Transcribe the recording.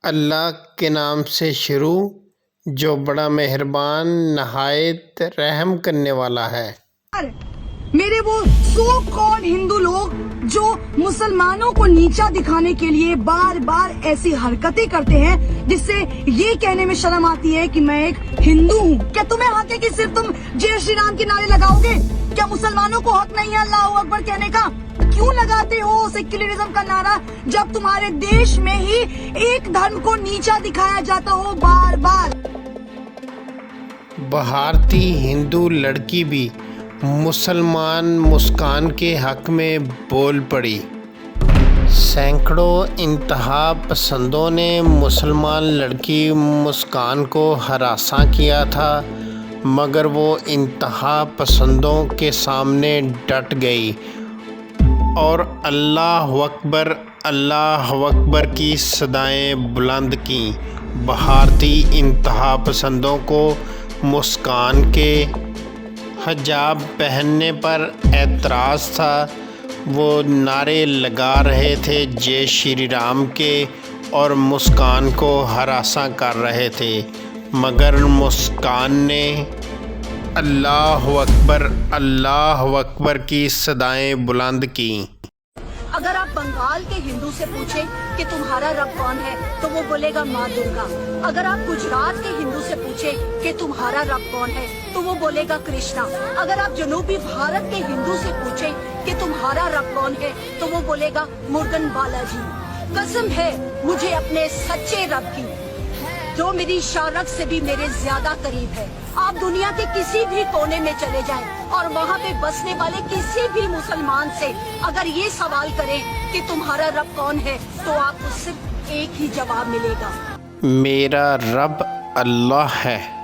अल्लाह के नाम से शुरू जो बड़ा मेहरबान नहायत रहम करने वाला है। मेरे वो सो कॉल्ड हिंदू लोग जो मुसलमानों को नीचा दिखाने के लिए बार बार ऐसी हरकतें करते हैं जिससे ये कहने में शर्म आती है कि मैं एक हिंदू हूँ। क्या तुम्हें हक है कि सिर्फ तुम जय श्री राम के नारे लगाओगे? क्या मुसलमानों को हक नहीं है अल्लाह अकबर कहने का? क्यों लगाते हो सेक्युलरिज्म का नारा जब तुम्हारे देश में ही एक धर्म को नीचा दिखाया जाता हो बार बार? भारतीय हिंदू लड़की भी मुसलमान मुस्कान के हक में बोल पड़ी। सैकड़ों इंतहा पसंदों ने मुसलमान लड़की मुस्कान को हरासा किया था, मगर वो इंतहा पसंदों के सामने डट गई और अल्लाह अकबर की सदाएं बुलंद की। भारतीय इंतहा पसंदों को मुस्कान के हिजाब पहनने पर एतराज़ था। वो नारे लगा रहे थे जय श्री राम के और मुस्कान को हरासा कर रहे थे, मगर मुस्कान ने अल्लाह अकबर की सदाएं बुलंद की। अगर आप बंगाल के हिंदू से पूछे कि तुम्हारा रब कौन है तो वो बोलेगा माँ दुर्गा। अगर आप गुजरात के हिंदू से पूछे कि तुम्हारा रब कौन है तो वो बोलेगा कृष्णा। अगर आप जनूबी भारत के हिंदू से पूछे कि तुम्हारा रब कौन है तो वो बोलेगा मुर्गन बालाजी। कसम है मुझे अपने सच्चे रब की जो मेरी शारक से भी मेरे ज्यादा करीब है। आप दुनिया के किसी भी कोने में चले जाएं और वहाँ पे बसने वाले किसी भी मुसलमान से अगर ये सवाल करें कि तुम्हारा रब कौन है तो आपको सिर्फ एक ही जवाब मिलेगा, मेरा रब अल्लाह है।